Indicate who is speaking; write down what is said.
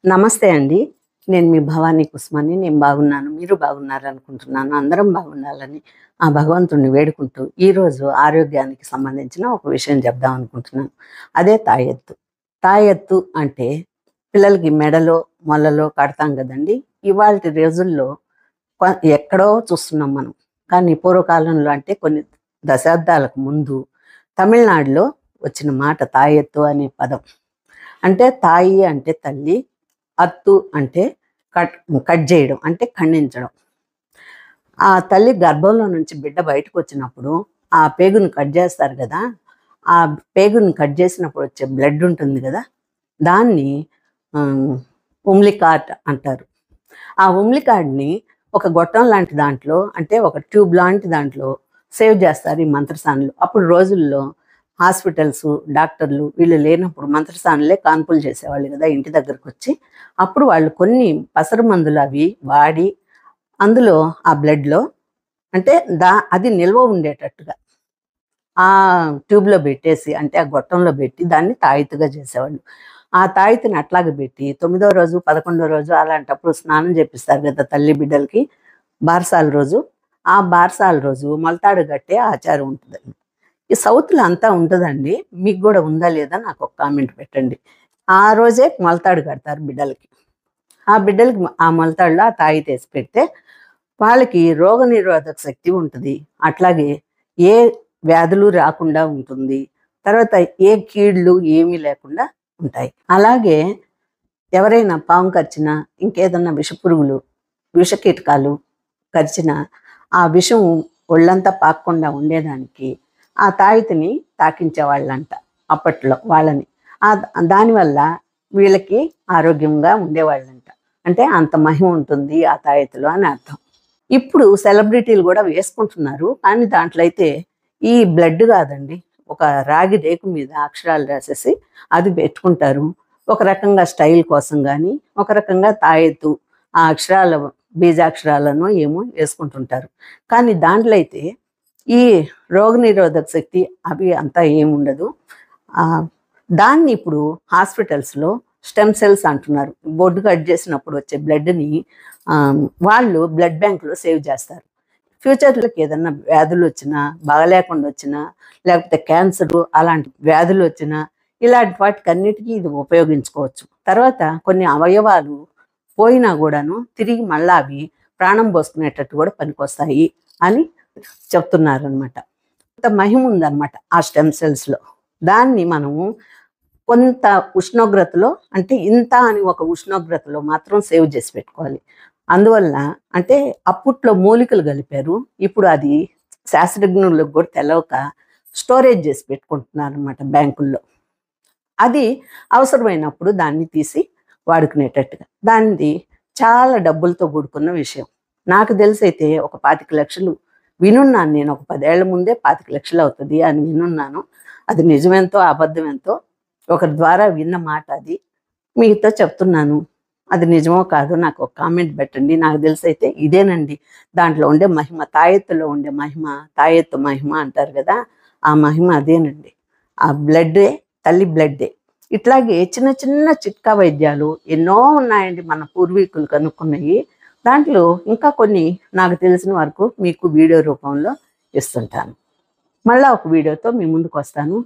Speaker 1: నమస్తే అండి. నేను మీ భవానీ కుసుమని. నేను బాగున్నాను. మీరు బాగున్నారనుకుంటున్నాను. అందరం బాగుండాలని ఆ భగవంతుడిని వేడుకుంటూ, ఈరోజు ఆరోగ్యానికి సంబంధించిన ఒక విషయం చెప్దాం అనుకుంటున్నాను. అదే తాయెత్తు. తాయెత్తు అంటే పిల్లలకి మెడలో, మొలలో కడతాం కదండీ! ఇవాల్టి రోజుల్లో కొ ఎక్కడో చూస్తున్నాం మనం. కానీ పూర్వకాలంలో అంటే కొన్ని దశాబ్దాలకు ముందు తమిళనాడులో వచ్చిన మాట తాయెత్తు అనే పదం. అంటే తాయి అంటే తల్లి, అత్తు అంటే కట్ కట్ చేయడం అంటే ఖండించడం. ఆ తల్లి గర్భంలో నుంచి బిడ్డ బయటకు వచ్చినప్పుడు ఆ పేగుని కట్ చేస్తారు కదా! ఆ పేగుని కట్ చేసినప్పుడు వచ్చే బ్లడ్ ఉంటుంది కదా! దాన్ని ఆహ్, ఉమ్లికాట్ అంటారు. ఆ ఉమ్లికాడ్‌ని ఒక గొట్టం లాంటి దాంట్లో అంటే ఒక ట్యూబ్ లాంటి దాంట్లో సేవ్ చేస్తారు ఈ మంత్రసానులు. అప్పుడు రోజుల్లో హాస్పిటల్సు, డాక్టర్లు వీళ్ళు లేనప్పుడు మంత్రసానులే కాన్పులు చేసేవాళ్ళు కదా ఇంటి దగ్గరకొచ్చి. అప్పుడు వాళ్ళు కొన్ని పసరు మందులు అవి వాడి అందులో ఆ బ్లడ్‌లో అంటే అది నిల్వ ఉండేటట్టుగా ఆ ట్యూబ్‌లో పెట్టేసి అంటే ఆ గొట్టంలో పెట్టి దాన్ని తాయెత్తుగా చేసేవాళ్ళు. ఆ తాయెత్తుని అట్లాగే పెట్టి 9వ రోజు, 11వ రోజు అలాంటప్పుడు స్నానం చేపిస్తారు కదా తల్లి బిడ్డలకి బారసాల రోజు. ఆ బారసాల రోజు మొలతాడు కట్టే ఆచారం ఉంటదండి. ఈ సౌత్‌లో అంతా ఉంటదండి. మీకు గూడా ఉందా లేదా నాకొక కామెంట్ పెట్టండి. ఆ రోజే మొలతాడు కడతారు బిడ్డలకి. ఆ బిడ్డలకి ఆ మొలతాడులో ఆ తాయెత్తేసి పెడితే వాళ్ళకి రోగనిరోధక శక్తి ఉంటది. అట్లాగే ఏ వ్యాధులు రాకుండా ఉంటుంది. తర్వాత ఏ కీళ్ళు ఏమీ లేకుండా ఉంటాయి. అలాగే ఎవరైనా పాము కరిచినా, ఇంకేదన్నా విషపురుగులు, విషకీటకాలు కరిచినా, ఆ విషం ఒళ్ళంతా పాకకుండా ఉండేదానికి ఆ తాయెత్తుని తాకించేవాళ్ళంట అప్పట్లో వాళ్ళని. దానివల్ల వీళ్ళకి ఆరోగ్యంగా ఉండేవాళ్ళంట. అంటే అంత మహిమ ఉంటుంది ఆ తాయెత్తులో అని అర్థం. ఇప్పుడు సెలబ్రిటీలు గూడా వేసుకుంటున్నారు. కానీ దాంట్లో అయితే ఈ బ్లడ్ గాదండి. ఒక రాగి రేకు మీద అక్షరాలు రాసేసి అది పెట్టుకుంటారు. ఒక రకంగా స్టైల్ కోసం గానీ, ఒక రకంగా తాయెత్తు ఆ అక్షరాల బీజాక్షరాలనో ఏమో వేసుకుంటుంటారు. కానీ దాంట్లో అయితే ఈ రోగనిరోధక శక్తి అవి అంతా ఏముండదు. ఆహ్, దాన్ని ఇప్పుడు హాస్పిటల్స్‌లో స్టెమ్ సెల్స్ అంటున్నారు. బొడ్డు కట్ చేసినప్పుడు వచ్చే బ్లడ్‌ని వాళ్ళు బ్లడ్ బ్యాంక్‌లో సేవ్ చేస్తారు. ఫ్యూచర్‌లోకి ఏదన్నా వ్యాధులొచ్చినా, బాగాలేకుండా వచ్చినా, లేకపోతే క్యాన్సరు అలాంటి వ్యాధులొచ్చినా, ఇలాంటి వాటికన్నిటికీ ఇది ఉపయోగించుకోవచ్చు. తర్వాత కొన్ని అవయవాలు పోయినా గూడాను తిరిగి మళ్ళా అవి ప్రాణం పోసుకునేటట్టు కూడా పనికొస్తాయి అని చెప్తున్నారనమాట. అంత మహిమ ఉందనమాట ఆ స్టెమ్ సెల్స్‌లో. దాన్ని మనము కొంత ఉష్ణోగ్రతలో అంటే ఇంత అని ఒక ఉష్ణోగ్రతలో మాత్రం సేవ్ చేసి పెట్టుకోవాలి. అందువల్ల అంటే అప్పట్లో మూలికలు కలిపారు. ఇప్పుడు అది శాస్త్రజ్ఞులకు కూడా తెలవక స్టోరేజ్ చేసి పెట్టుకుంటున్నారనమాట బ్యాంకుల్లో. అది అవసరమైనప్పుడు దాన్ని తీసి వాడుకునేటట్టుగా. దానిది చాలా డబ్బులతో కూడుకున్న విషయం. నాకు తెలిసైతే ఒక 25,00,000 వినున్నాను నేను. ఒక 10 ఏళ్ల ముందే 25,00,000 అవుతది అని వినున్నాను. అది నిజమెంతో, అబద్ధమెంతో ఒకరి ద్వారా విన్న మాట అది. మీతో చెప్తున్నాను. అది నిజమో కాదో నాకు ఒక కామెంట్ పెట్టండి. నాకు తెలిసైతే ఇదేనండి. దాంట్లో ఉండే మహిమ, తాయెత్తులో ఉండే మహిమ, తాయెత్తు మహిమ అంటారు గదా! ఆ మహిమ అదేనండి. ఆ బ్లడ్డే తల్లి బ్లడ్డే. ఇట్లాగే చిన్న చిన్న చిట్కా వైద్యాలు ఎన్నో ఉన్నాయండి మన పూర్వీకులు కనుక్కున్నయి. దాంట్లో ఇంకా కొన్ని నాకు తెలిసిన వరకు మీకు వీడియో రూపంలో ఇస్తుంటాను. మళ్ళా ఒక వీడియోతో మీ ముందుకొస్తాను.